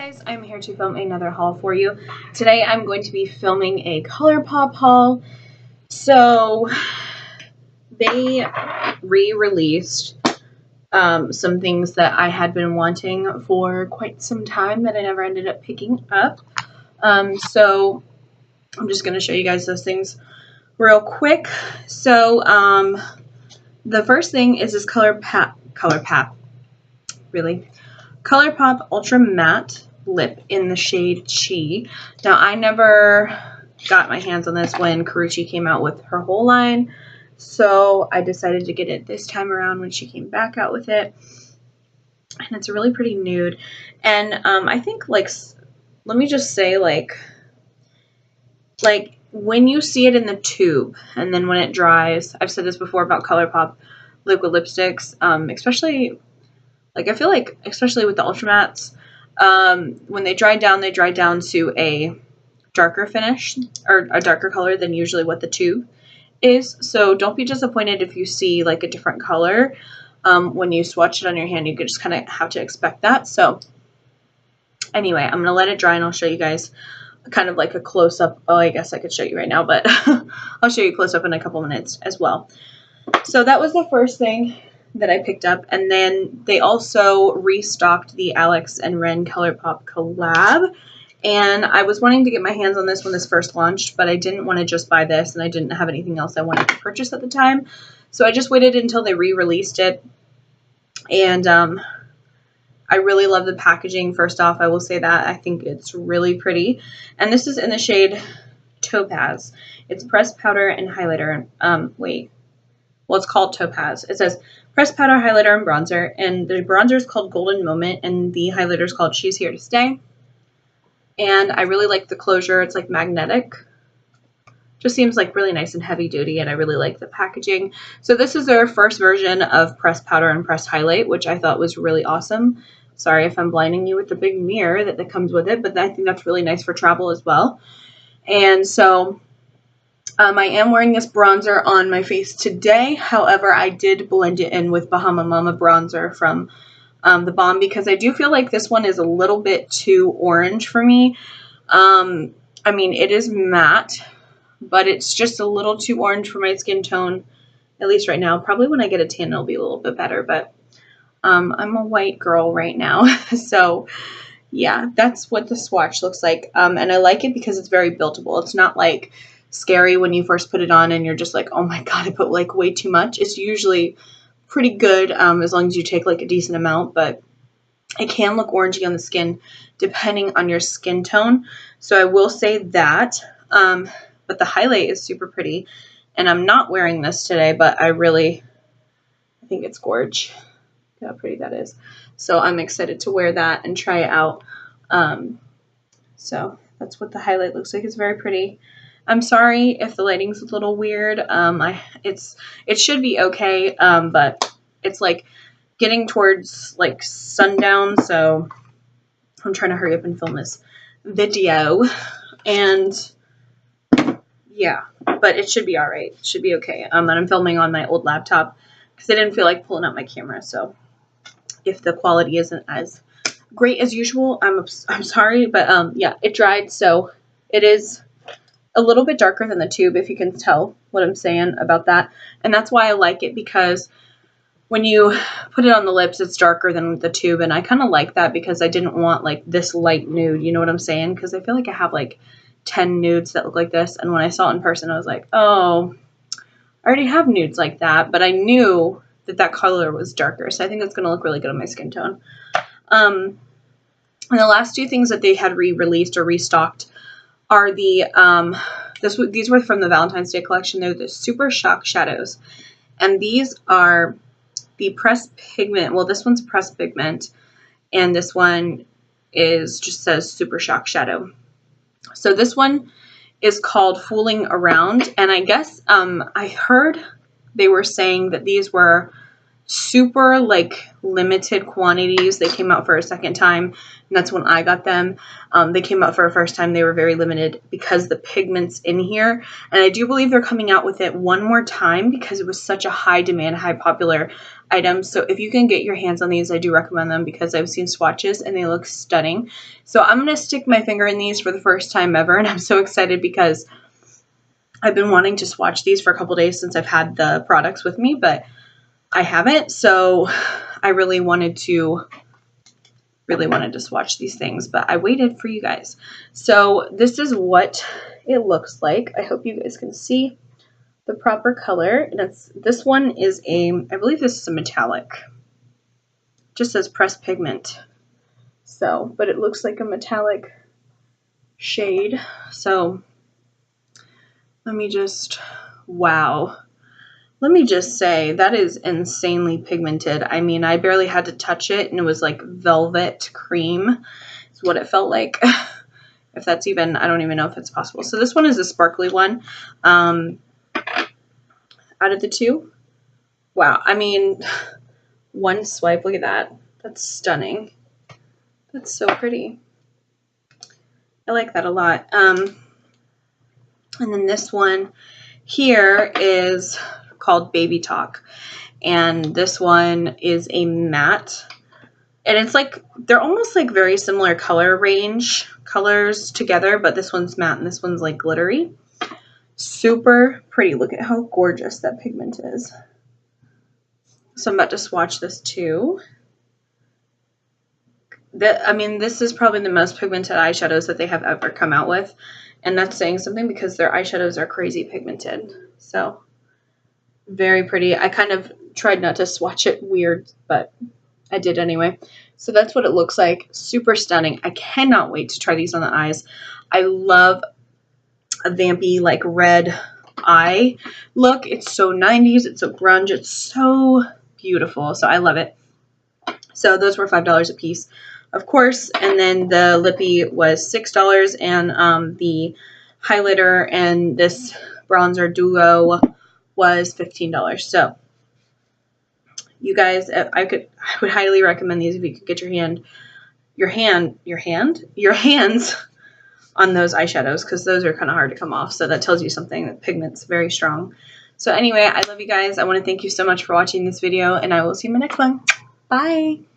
Guys, I'm here to film another haul for you. Today I'm going to be filming a Colourpop haul. So they re-released some things that I had been wanting for quite some time that I never ended up picking up. So I'm just going to show you guys those things real quick. So the first thing is this Colourpop Ultra Matte Lip in the shade Chi. Now, I never got my hands on this when Karrueche came out with her whole line, so I decided to get it this time around when she came back out with it. And it's a really pretty nude. And I think, like, let me just say, like when you see it in the tube and then when it dries, I've said this before about Colourpop liquid lipsticks, especially, like, I feel like, especially with the Ultra Mattes, when they dry down to a darker finish, or a darker color than usually what the tube is. So don't be disappointed if you see, like, a different color when you swatch it on your hand. You just kind of have to expect that. So anyway, I'm going to let it dry and I'll show you guys kind of like a close-up. Oh, I guess I could show you right now, but I'll show you close-up in a couple minutes as well. So that was the first thing that I picked up, and then they also restocked the Alex and Ren Colourpop collab, and I was wanting to get my hands on this when this first launched, but I didn't want to just buy this, and I didn't have anything else I wanted to purchase at the time, so I just waited until they re-released it. And I really love the packaging. First off, I will say that I think it's really pretty, and this is in the shade Topaz. It's pressed powder and highlighter. Well, it's called Topaz. It says pressed powder, highlighter, and bronzer. And the bronzer is called Golden Moment, and the highlighter is called She's Here to Stay. And I really like the closure. It's like magnetic. Just seems like really nice and heavy duty, and I really like the packaging. So this is their first version of pressed powder and pressed highlight, which I thought was really awesome. Sorry if I'm blinding you with the big mirror that comes with it, but I think that's really nice for travel as well. And so I am wearing this bronzer on my face today. However, I did blend it in with Bahama Mama bronzer from the Balm, because I do feel like this one is a little bit too orange for me. I mean, it is matte, but it's just a little too orange for my skin tone, at least right now. Probably when I get a tan, it'll be a little bit better, but I'm a white girl right now. So yeah, that's what the swatch looks like. And I like it because it's very buildable. It's not like scary when you first put it on and you're just like, oh my god, I put like way too much. It's usually pretty good as long as you take like a decent amount, but it can look orangey on the skin depending on your skin tone. So I will say that, but the highlight is super pretty, and I'm not wearing this today, but I think it's gorgeous. Look how pretty that is. So I'm excited to wear that and try it out. So that's what the highlight looks like. It's very pretty. I'm sorry if the lighting's a little weird. It should be okay, but it's like getting towards like sundown, so I'm trying to hurry up and film this video. And yeah, but it should be all right. It should be okay. And I'm filming on my old laptop because I didn't feel like pulling out my camera. So if the quality isn't as great as usual, I'm sorry, but yeah, it dried, so it is a little bit darker than the tube, if you can tell what I'm saying about that. And that's why I like it, because when you put it on the lips, it's darker than the tube, and I kind of like that because I didn't want like this light nude, you know what I'm saying? Because I feel like I have like 10 nudes that look like this, and when I saw it in person, I was like, oh, I already have nudes like that, but I knew that color was darker, so I think that's going to look really good on my skin tone. And the last two things that they had re-released or restocked are the, these were from the Valentine's Day collection. They're the Super Shock Shadows. And these are the pressed pigment. Well, this one's pressed pigment, and this one just says Super Shock Shadow. So this one is called Fooling Around, and I guess I heard they were saying that these were super like limited quantities. They came out for a second time, and that's when I got them. They came out for a first time. They were very limited because the pigment's in here, and I do believe they're coming out with it one more time because it was such a high demand, high popular item. So if you can get your hands on these, I do recommend them because I've seen swatches and they look stunning. So I'm going to stick my finger in these for the first time ever, and I'm so excited because I've been wanting to swatch these for a couple days since I've had the products with me, but I haven't. So I really wanted to swatch these things, but I waited for you guys. So this is what it looks like. I hope you guys can see the proper color. And this one is I believe this is a metallic. It just says pressed pigment. So, but it looks like a metallic shade. So let me just, wow. Let me just say, that is insanely pigmented. I mean, I barely had to touch it, and it was like velvet cream is what it felt like. If that's even, I don't even know if it's possible. So this one is a sparkly one. Out of the two, wow. I mean, one swipe, look at that. That's stunning. That's so pretty. I like that a lot. And then this one here is called Baby Talk, and this one is a matte, and it's like they're almost like very similar colors together, but this one's matte and this one's like glittery. Super pretty. Look at how gorgeous that pigment is. So I'm about to swatch this too. I mean, this is probably the most pigmented eyeshadows that they have ever come out with, and that's saying something because their eyeshadows are crazy pigmented. So very pretty. I kind of tried not to swatch it weird, but I did anyway. So that's what it looks like. Super stunning. I cannot wait to try these on the eyes. I love a vampy, like red eye look. It's so 90s. It's so grunge. It's so beautiful. So I love it. So those were $5 a piece, of course. And then the lippy was $6, and the highlighter and this bronzer duo was $15. So you guys, I would highly recommend these if you could get your hands on those eyeshadows, because those are kind of hard to come off. So that tells you something, that pigment's very strong. So anyway, I love you guys. I want to thank you so much for watching this video, and I will see you in my next one. Bye.